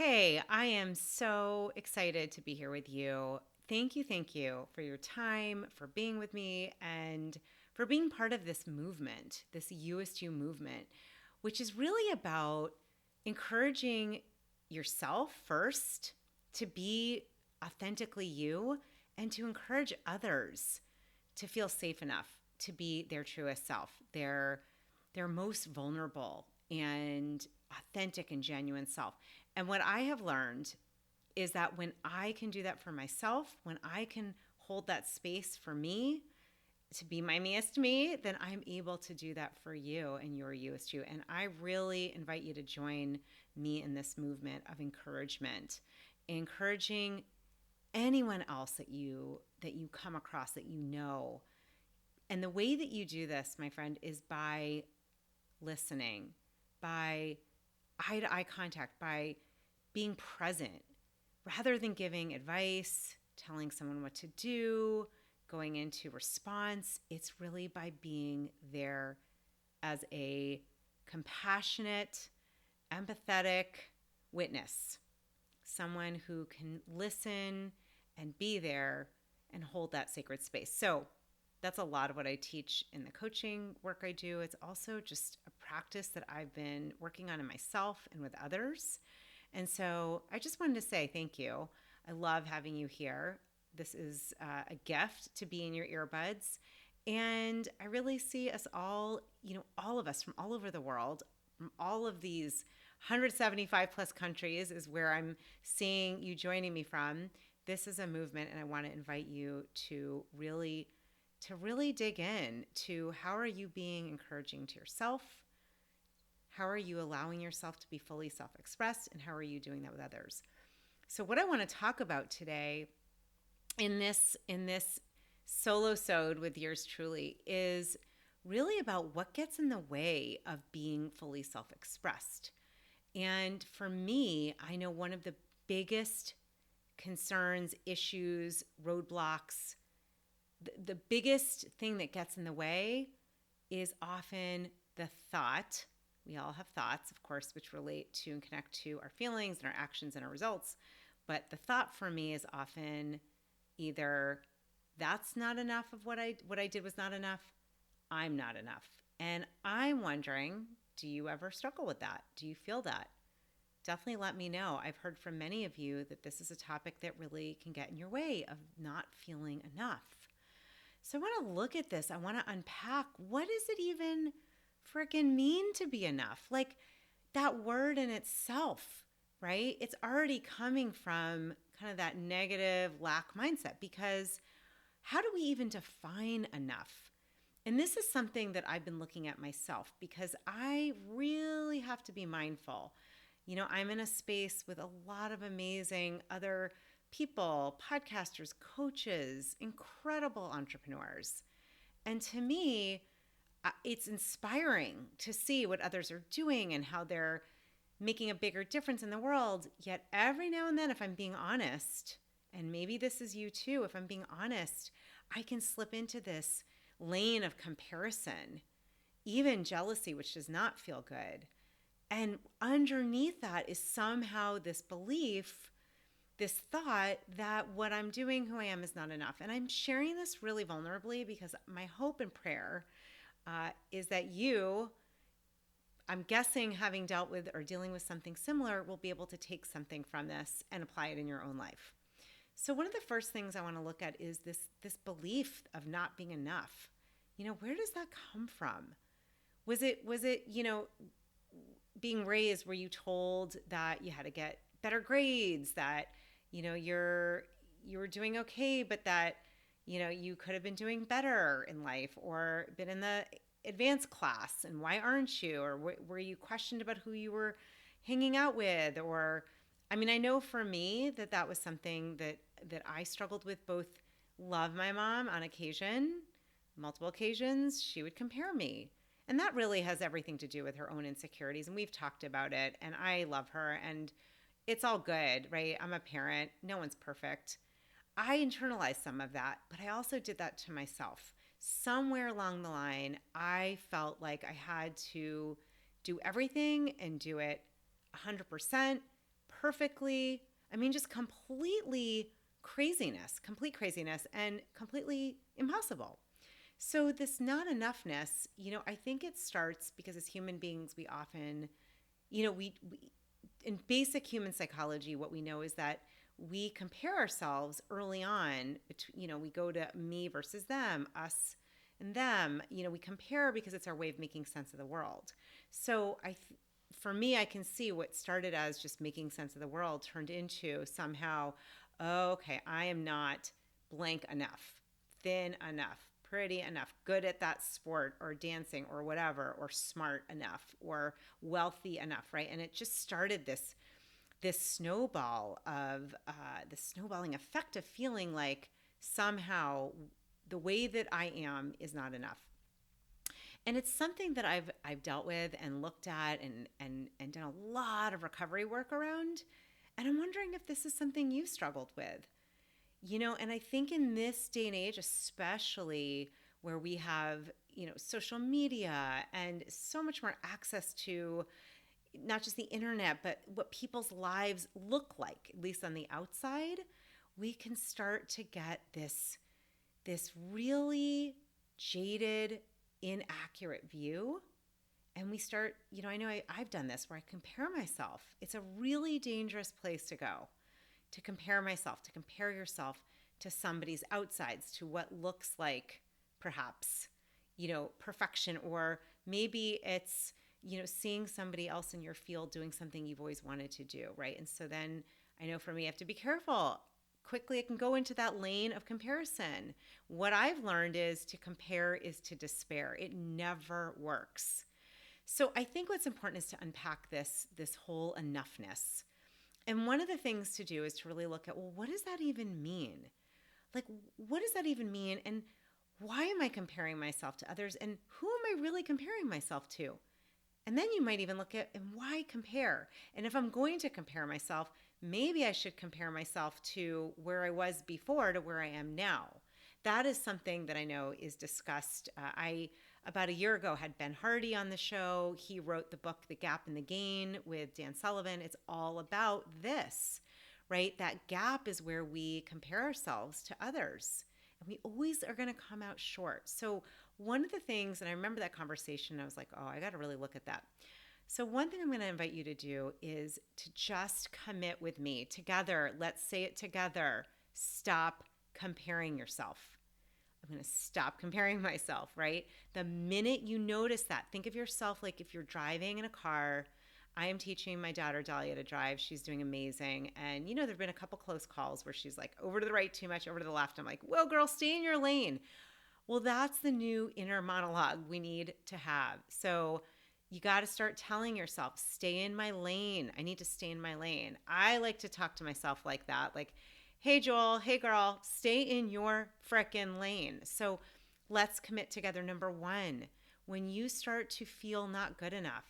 Hey, I am so excited to be here with you. Thank you for your time, for being with me, and for being part of this movement, this Youest You movement, which is really about encouraging yourself first to be authentically you and to encourage others to feel safe enough to be their truest self, their most vulnerable and authentic and genuine self. And what I have learned is that when I can do that for myself, when I can hold that space for me to be my meest me, then I'm able to do that for you and your youest you. And I really invite you to join me in this movement of encouragement, encouraging anyone else that you come across that you know. And the way that you do this, my friend, is by listening, by eye to eye contact, by being present rather than giving advice, telling someone what to do, going into response. It's really by being there as a compassionate, empathetic witness, someone who can listen and be there and hold that sacred space. So that's a lot of what I teach in the coaching work I do. It's also just a practice that I've been working on in myself and with others. And so I just wanted to say thank you. I love having you here. This is a gift to be in your earbuds. And I really see us all, all of us from all over the world, from all of these 175 plus countries is where I'm seeing you joining me from. This is a movement, and I want to invite you to really dig in to how are you being encouraging to yourself? How are you allowing yourself to be fully self-expressed, and how are you doing that with others? So what I want to talk about today in this solo-sode with yours truly is really about what gets in the way of being fully self-expressed. And for me, I know one of the biggest concerns, issues, roadblocks, the biggest thing that gets in the way is often the thought. We all have thoughts, of course, which relate to and connect to our feelings and our actions and our results. But the thought for me is often either that's not enough of what I did was not enough, I'm not enough. And I'm wondering, do you ever struggle with that? Do you feel that? Definitely let me know. I've heard from many of you that this is a topic that really can get in your way of not feeling enough. So I want to look at this. I want to unpack, what does it even freaking mean to be enough? Like that word in itself, right? It's already coming from kind of that negative lack mindset, because how do we even define enough? And this is something that I've been looking at myself, because I really have to be mindful. I'm in a space with a lot of amazing other people, podcasters, coaches, incredible entrepreneurs. And to me, it's inspiring to see what others are doing and how they're making a bigger difference in the world. Yet every now and then, if I'm being honest, and maybe this is you too, if I'm being honest, I can slip into this lane of comparison, even jealousy, which does not feel good. And underneath that is somehow this belief, this thought that what I'm doing, who I am, is not enough. And I'm sharing this really vulnerably because my hope and prayer is that you, I'm guessing, having dealt with or dealing with something similar, will be able to take something from this and apply it in your own life. So one of the first things I want to look at is this belief of not being enough. Where does that come from? Was it being raised, were you told that you had to get better grades, that you were doing okay, but that you could have been doing better in life, or been in the advanced class, and why aren't you? Or were you questioned about who you were hanging out with? Or I know for me that was something that I struggled with. Both love my mom on occasion, multiple occasions, she would compare me. And that really has everything to do with her own insecurities. And we've talked about it, and I love her, and it's all good, right? I'm a parent. No one's perfect. I internalized some of that, but I also did that to myself. Somewhere along the line, I felt like I had to do everything and do it 100% perfectly. I mean, just complete craziness, and completely impossible. So this not enoughness, I think it starts because as human beings, we often, we in basic human psychology, what we know is that we compare ourselves early on. We go to me versus them, us and them. We compare because it's our way of making sense of the world. So for me, I can see what started as just making sense of the world turned into somehow, oh, okay, I am not blank enough, thin enough, pretty enough, good at that sport or dancing or whatever, or smart enough or wealthy enough, right? And it just started this snowballing effect of feeling like somehow the way that I am is not enough. And it's something that I've dealt with and looked at and done a lot of recovery work around. And I'm wondering if this is something you've struggled with. And I think in this day and age, especially where we have, social media and so much more access to not just the internet, but what people's lives look like, at least on the outside, we can start to get this really jaded, inaccurate view. And we start, I know I've done this where I compare myself. It's a really dangerous place to go, to compare myself, to compare yourself to somebody's outsides, to what looks like perhaps, perfection, or maybe it's, seeing somebody else in your field doing something you've always wanted to do, right? And so then I know for me, I have to be careful. Quickly, I can go into that lane of comparison. What I've learned is to compare is to despair. It never works. So I think what's important is to unpack this whole enoughness. And one of the things to do is to really look at, well, what does that even mean? Like, what does that even mean? And why am I comparing myself to others? And who am I really comparing myself to? And then you might even look at, and why compare? And if I'm going to compare myself, maybe I should compare myself to where I was before to where I am now. That is something that I know is discussed. I, about a year ago, had Ben Hardy on the show. He wrote the book, The Gap and the Gain, with Dan Sullivan. It's all about this, right? That gap is where we compare ourselves to others. And we always are going to come out short. So one of the things, and I remember that conversation, I was like, oh, I got to really look at that. So one thing I'm going to invite you to do is to just commit with me together. Let's say it together. Stop comparing yourself. I'm going to stop comparing myself, right? The minute you notice that, think of yourself like if you're driving in a car. I am teaching my daughter Dahlia to drive. She's doing amazing. And there have been a couple close calls where she's like over to the right too much, over to the left. I'm like, whoa, girl, stay in your lane. Well, that's the new inner monologue we need to have. So you got to start telling yourself, stay in my lane. I need to stay in my lane. I like to talk to myself like that. Like, hey, Joel, hey, girl, stay in your frickin' lane. So let's commit together. Number one, when you start to feel not good enough,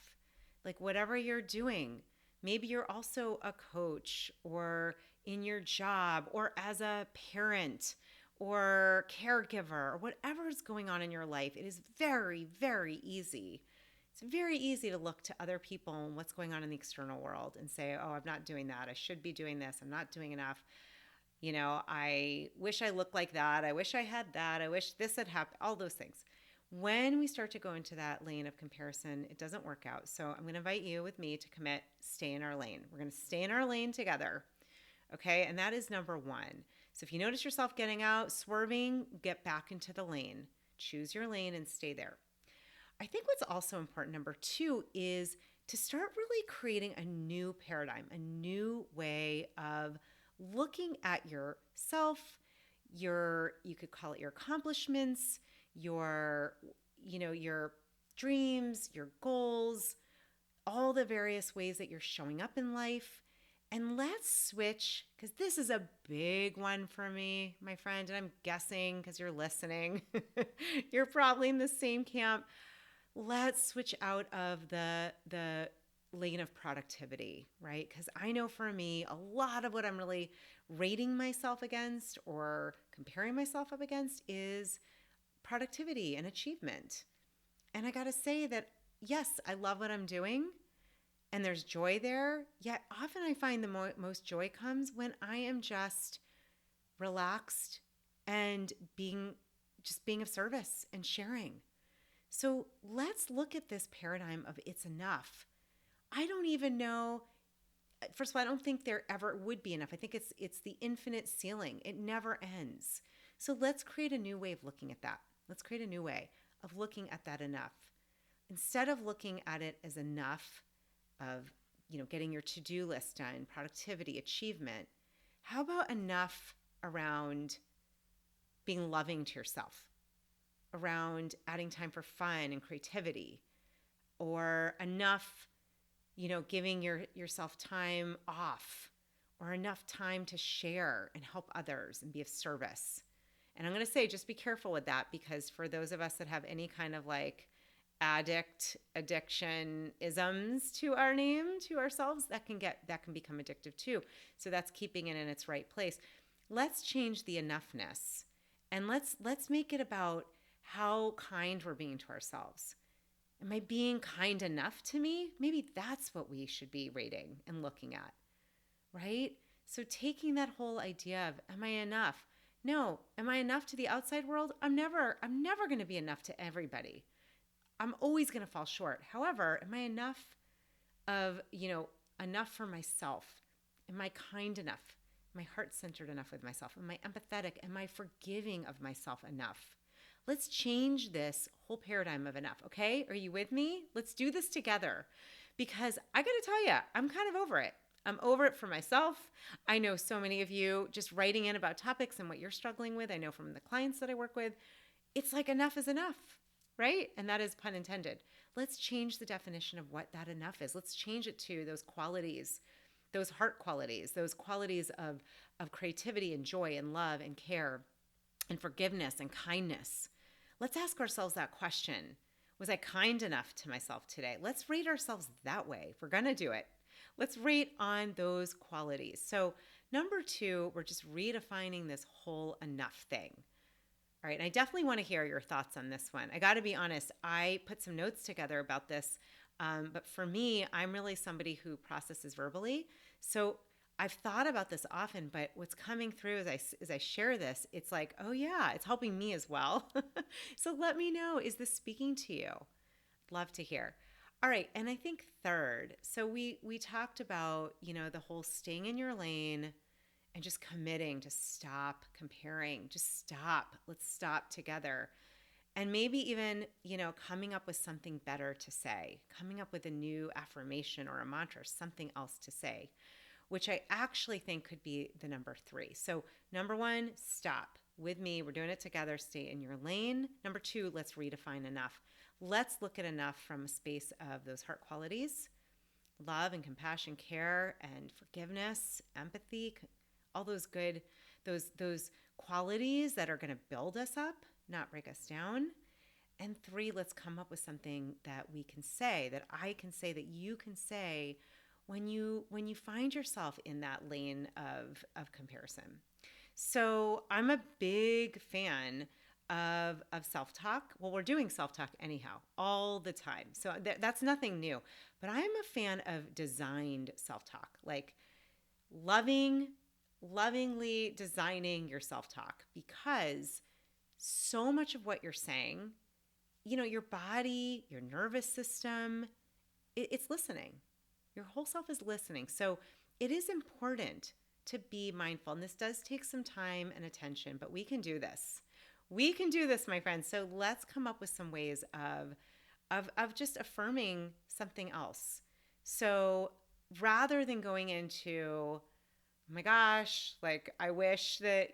like whatever you're doing, maybe you're also a coach or in your job or as a parent or caregiver or whatever is going on in your life, it is very, very easy. It's very easy to look to other people and what's going on in the external world and say, oh, I'm not doing that. I should be doing this. I'm not doing enough. I wish I looked like that. I wish I had that. I wish this had happened. All those things. When we start to go into that lane of comparison, it doesn't work out. So I'm going to invite you with me to commit, stay in our lane. We're going to stay in our lane together. Okay. And that is number one. So if you notice yourself getting out, swerving, get back into the lane. Choose your lane and stay there. I think what's also important, number two, is to start really creating a new paradigm, a new way of looking at yourself, you could call it your accomplishments, your dreams, your goals, all the various ways that you're showing up in life. And let's switch, because this is a big one for me, my friend, and I'm guessing because you're listening, you're probably in the same camp. Let's switch out of the lane of productivity, right? Because I know for me, a lot of what I'm really rating myself against or comparing myself up against is productivity and achievement. And I got to say that, yes, I love what I'm doing, and there's joy there. Yet often I find the most joy comes when I am just relaxed and being of service and sharing. So let's look at this paradigm of it's enough. I don't even know. First of all, I don't think there ever would be enough. I think it's the infinite ceiling. It never ends. So let's create a new way of looking at that. Let's create a new way of looking at that enough. Instead of looking at it as enough of, getting your to-do list done, productivity, achievement, how about enough around being loving to yourself, around adding time for fun and creativity, or enough, giving yourself time off, or enough time to share and help others and be of service. And I'm going to say, just be careful with that, because for those of us that have any kind of like addiction isms to our name, to ourselves, that can become addictive too. So that's keeping it in its right place. Let's change the enoughness, and let's make it about how kind we're being to ourselves. Am I being kind enough to me? Maybe that's what we should be rating and looking at, right? So taking that whole idea of, am I enough? No. Am I enough to the outside world? I'm never going to be enough to everybody. I'm always going to fall short. However, am I enough enough for myself? Am I kind enough? Am I heart-centered enough with myself? Am I empathetic? Am I forgiving of myself enough? Let's change this whole paradigm of enough, okay? Are you with me? Let's do this together, because I got to tell you, I'm kind of over it. I'm over it for myself. I know so many of you just writing in about topics and what you're struggling with. I know from the clients that I work with, it's like enough is enough, right? And that is pun intended. Let's change the definition of what that enough is. Let's change it to those qualities, those heart qualities, those qualities of creativity and joy and love and care and forgiveness and kindness. Let's ask ourselves that question. Was I kind enough to myself today? Let's rate ourselves that way. If we're going to do it, let's rate on those qualities. So number 2, we're just redefining this whole enough thing. All right, and I definitely want to hear your thoughts on this one. I got to be honest, I put some notes together about this, but for me, I'm really somebody who processes verbally. So I've thought about this often, but what's coming through as I share this, it's like, oh yeah, it's helping me as well. So let me know, is this speaking to you? Love to hear. All right, and I think third, so we talked about, the whole staying in your lane and just committing to stop comparing, just stop. Let's stop together. And maybe even, coming up with something better to say, coming up with a new affirmation or a mantra, something else to say, which I actually think could be the number 3. So number 1, stop with me. We're doing it together. Stay in your lane. Number 2, let's redefine enough. Let's look at enough from a space of those heart qualities, love and compassion, care and forgiveness, empathy, all those good, those qualities that are going to build us up, not break us down. And 3, let's come up with something that we can say, that I can say, that you can say when you find yourself in that lane of comparison. So I'm a big fan of self-talk. Well, we're doing self-talk anyhow, all the time. So that's nothing new. But I'm a fan of designed self-talk, like lovingly designing your self-talk, because so much of what you're saying, your body, your nervous system, it's listening. Your whole self is listening. So it is important to be mindful. And this does take some time and attention, but we can do this. We can do this, my friends. So let's come up with some ways of just affirming something else. So rather than going into, oh my gosh, like I wish that,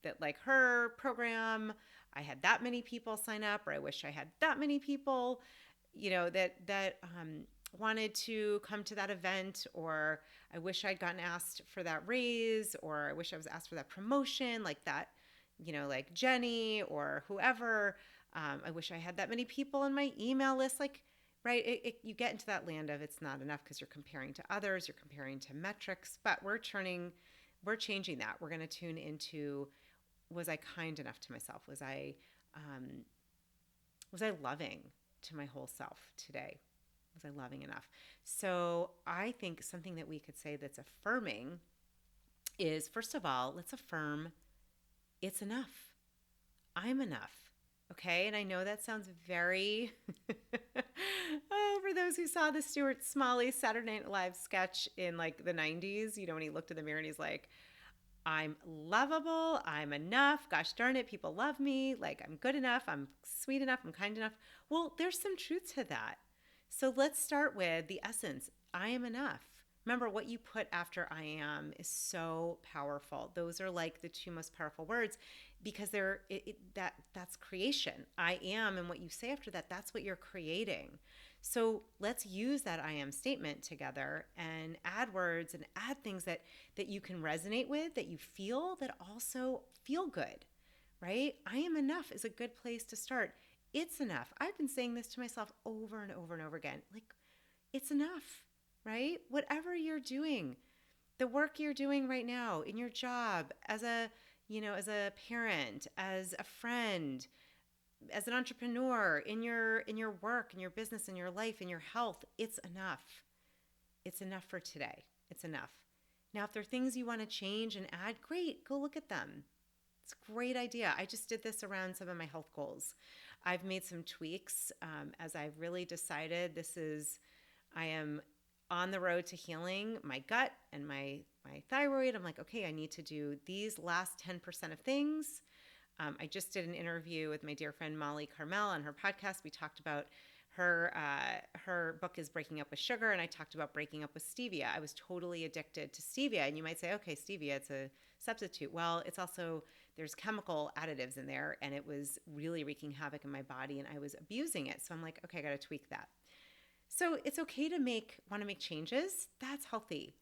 that like her program, I had that many people sign up, or I wish I had that many people, that wanted to come to that event, or I wish I'd gotten asked for that raise, or I wish I was asked for that promotion, like that, like Jenny or whoever. I wish I had that many people in my email list, like, right? You get into that land of it's not enough because you're comparing to others, you're comparing to metrics, but we're changing that. We're going to tune into, was I kind enough to myself? Was I loving to my whole self today? Was I loving enough? So I think something that we could say that's affirming is, first of all, let's affirm it's enough. I'm enough. Okay. And I know that sounds very, oh, for those who saw the Stuart Smalley Saturday Night Live sketch in like the 90s, when he looked in the mirror and he's like, I'm lovable. I'm enough. Gosh darn it. People love me. Like, I'm good enough. I'm sweet enough. I'm kind enough. Well, there's some truth to that. So let's start with the essence. I am enough. Remember, what you put after I am is so powerful. Those are like the two most powerful words because that's creation. I am, and what you say after that, that's what you're creating. So let's use that I am statement together and add words and add things that you can resonate with, that you feel, that also feel good, right? I am enough is a good place to start. It's enough. I've been saying this to myself over and over and over again. Like, it's enough, right? Whatever you're doing, the work you're doing right now in your job, as a parent, as a friend, as an entrepreneur, in your work, in your business, in your life, in your health, it's enough. It's enough for today. It's enough. Now, if there are things you want to change and add, great, go look at them. It's a great idea. I just did this around some of my health goals. I've made some tweaks as I've really decided I am on the road to healing my gut and my thyroid. I'm like, okay, I need to do these last 10% of things. I just did an interview with my dear friend Molly Carmel on her podcast. We talked about her book is Breaking Up with Sugar, and I talked about breaking up with stevia. I was totally addicted to stevia, and you might say, okay, stevia, it's a substitute. Well, it's also, there's chemical additives in there, and it was really wreaking havoc in my body, and I was abusing it. So I'm like, okay, I got to tweak that. So it's okay to want to make changes. That's healthy.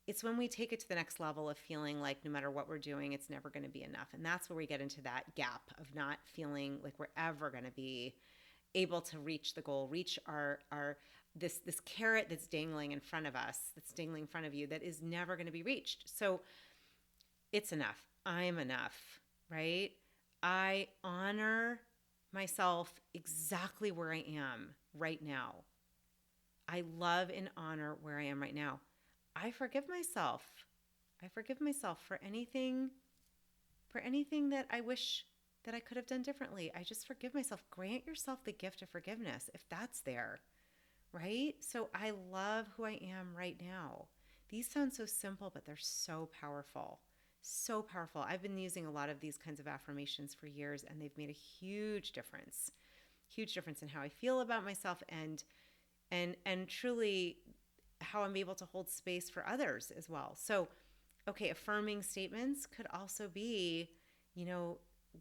It's when we take it to the next level of feeling like no matter what we're doing, it's never going to be enough. And that's where we get into that gap of not feeling like we're ever going to be able to reach the goal, reach our this carrot that's dangling in front of us, that's dangling in front of you, that is never going to be reached. So it's enough. I'm enough, right? I honor myself exactly where I am right now. I love and honor where I am right now. I forgive myself. I forgive myself for anything that I wish that I could have done differently. I just forgive myself. Grant yourself the gift of forgiveness if that's there, right? So I love who I am right now. These sound so simple, but they're so powerful. So powerful. I've been using a lot of these kinds of affirmations for years, and they've made a huge difference in how I feel about myself and truly how I'm able to hold space for others as well. So, okay, affirming statements could also be,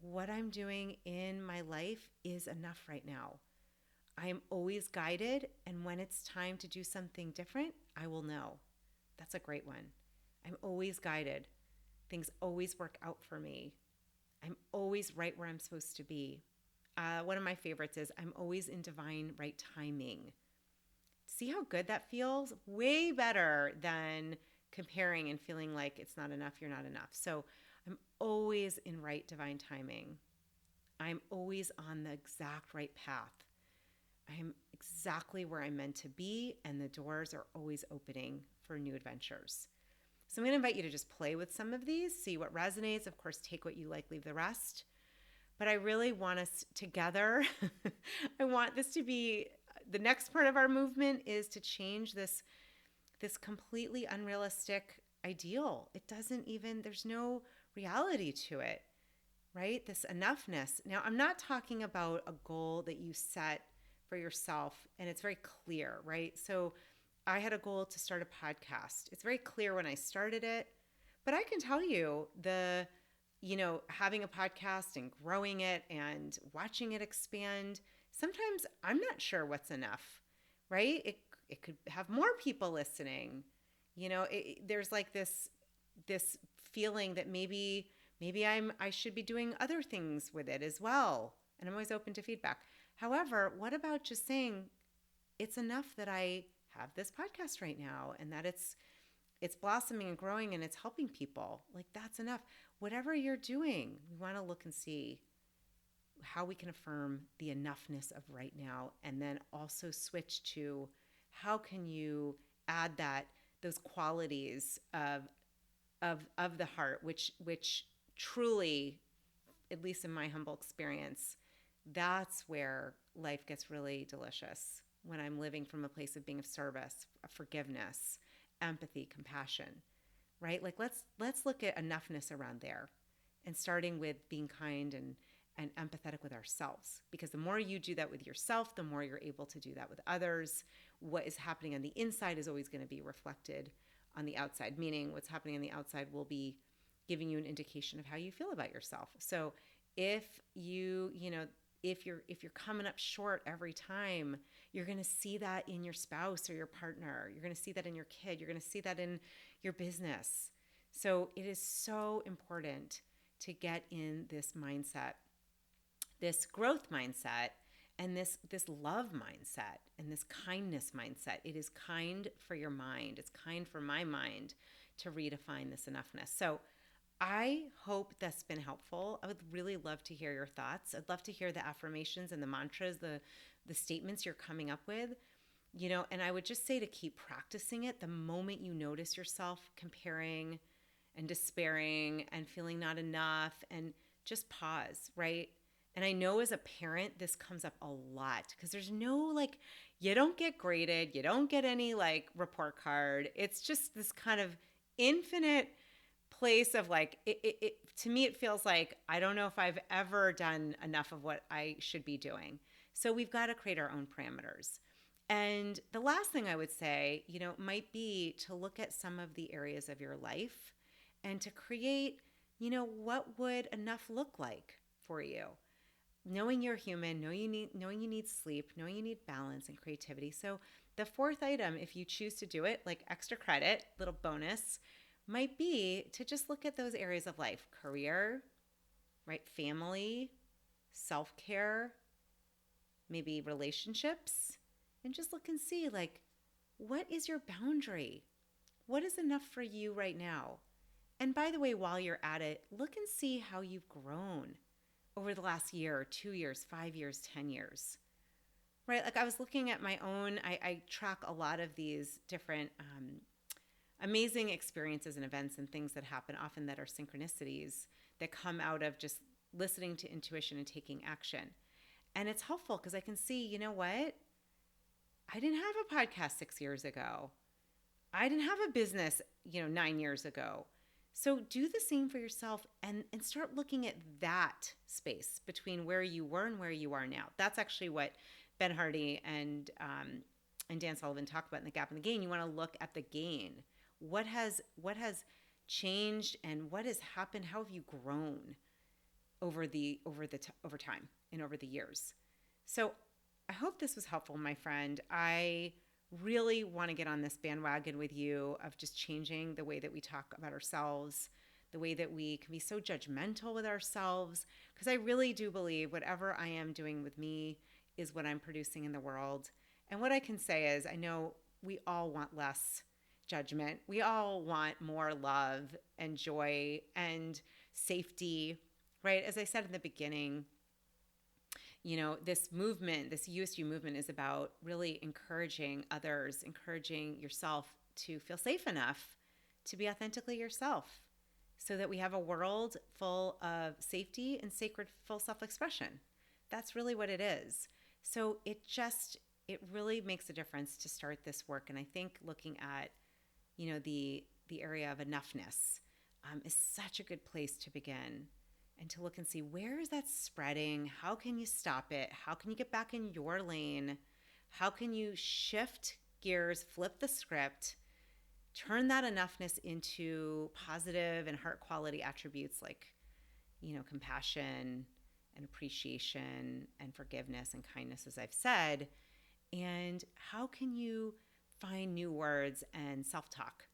what I'm doing in my life is enough right now. I am always guided, and when it's time to do something different, I will know. That's a great one. I'm always guided. Things always work out for me. I'm always right where I'm supposed to be. One of my favorites is I'm always in divine right timing. See how good that feels? Way better than comparing and feeling like it's not enough, you're not enough. So I'm always in right divine timing. I'm always on the exact right path. I'm exactly where I'm meant to be, and the doors are always opening for new adventures. So I'm going to invite you to just play with some of these, see what resonates. Of course, take what you like, leave the rest. But I really want us together. I want this to be the next part of our movement is to change this completely unrealistic ideal. It doesn't even, there's no reality to it, right? This enoughness. Now, I'm not talking about a goal that you set for yourself and it's very clear, right? So I had a goal to start a podcast. It's very clear when I started it, but I can tell you having a podcast and growing it and watching it expand, sometimes I'm not sure what's enough, right? It could have more people listening. There's like this feeling that maybe I should be doing other things with it as well. And I'm always open to feedback. However, what about just saying it's enough that I have this podcast right now and that it's blossoming and growing and it's helping people? Like, that's enough. Whatever you're doing, we want to look and see how we can affirm the enoughness of right now, and then also switch to how can you add those qualities of the heart, which truly, at least in my humble experience, that's where life gets really delicious, when I'm living from a place of being of service, of forgiveness, empathy, compassion, right? Like let's look at enoughness around there, and starting with being kind and empathetic with ourselves. Because the more you do that with yourself, the more you're able to do that with others. What is happening on the inside is always going to be reflected on the outside, meaning what's happening on the outside will be giving you an indication of how you feel about yourself. So if if you're coming up short every time, you're going to see that in your spouse or your partner. You're going to see that in your kid. You're going to see that in your business. So it is so important to get in this mindset, this growth mindset, and this love mindset and this kindness mindset. It is kind for your mind. It's kind for my mind to redefine this enoughness. So I hope that's been helpful. I would really love to hear your thoughts. I'd love to hear the affirmations and the mantras, the statements you're coming up with. And I would just say to keep practicing it. The moment you notice yourself comparing and despairing and feeling not enough, and just pause, right? And I know as a parent, this comes up a lot because there's no you don't get graded, you don't get any report card. It's just this kind of infinite place of to me, it feels like I don't know if I've ever done enough of what I should be doing. So we've got to create our own parameters. And the last thing I would say, might be to look at some of the areas of your life and to create, what would enough look like for you? Knowing you're human, knowing you need sleep, knowing you need balance and creativity. So the fourth item, if you choose to do it, like extra credit, little bonus, might be to just look at those areas of life: career, right? Family, self-care, maybe relationships, and just look and see what is your boundary? What is enough for you right now? And by the way, while you're at it, look and see how you've grown over the last year, 2 years, 5 years, 10 years, right? I was looking at my own, I track a lot of these different amazing experiences and events and things that happen often that are synchronicities that come out of just listening to intuition and taking action. And it's helpful because I can see, you know what? I didn't have a podcast 6 years ago. I didn't have a business, 9 years ago. So do the same for yourself and start looking at that space between where you were and where you are now. That's actually what Ben Hardy and Dan Sullivan talk about in The Gap and the Gain. You want to look at the gain. What has changed and what has happened? How have you grown over time and over the years? So I hope this was helpful, my friend. I really want to get on this bandwagon with you of just changing the way that we talk about ourselves, the way that we can be so judgmental with ourselves, because I really do believe whatever I am doing with me is what I'm producing in the world. And what I can say is I know we all want less judgment. We all want more love and joy and safety, right? As I said in the beginning, this movement, this You-est You movement is about really encouraging others, encouraging yourself to feel safe enough to be authentically yourself so that we have a world full of safety and sacred full self-expression. That's really what it is. So it really makes a difference to start this work. And I think looking at, the area of enoughness is such a good place to begin. And to look and see, where is that spreading? How can you stop it? How can you get back in your lane? How can you shift gears, flip the script, turn that enoughness into positive and heart quality attributes like, compassion and appreciation and forgiveness and kindness, as I've said? And how can you find new words and self-talk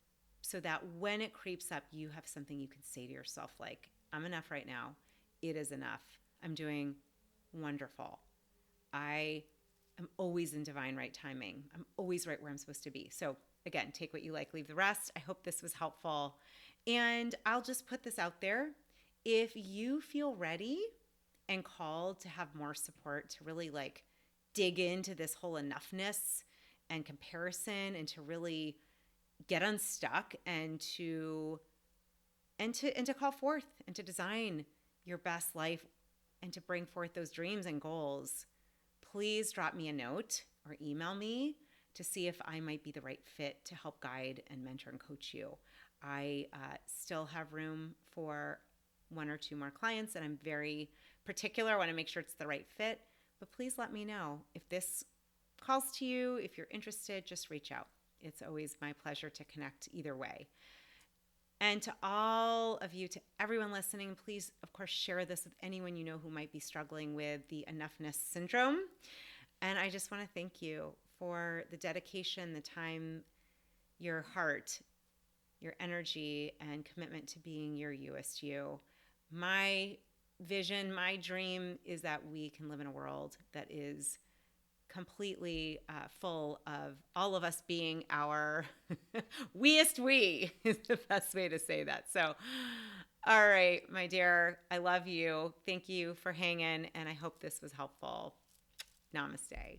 so that when it creeps up, you have something you can say to yourself like, I'm enough right now. It is enough. I'm doing wonderful. I am always in divine right timing. I'm always right where I'm supposed to be. So again, take what you like, leave the rest. I hope this was helpful. And I'll just put this out there. If you feel ready and called to have more support to really dig into this whole enoughness and comparison, and to really get unstuck and to call forth and to design your best life and to bring forth those dreams and goals, please drop me a note or email me to see if I might be the right fit to help guide and mentor and coach you. I still have room for 1 or 2 more clients, and I'm very particular. I want to make sure it's the right fit, but please let me know if this calls to you. If you're interested, just reach out. It's always my pleasure to connect either way. And to all of you, to everyone listening, please, of course, share this with anyone you know who might be struggling with the enoughness syndrome. And I just want to thank you for the dedication, the time, your heart, your energy, and commitment to being your Youest You. My vision, my dream is that we can live in a world that is completely full of all of us being our weest we is the best way to say that. So, all right, my dear, I love you. Thank you for hanging, and I hope this was helpful. Namaste.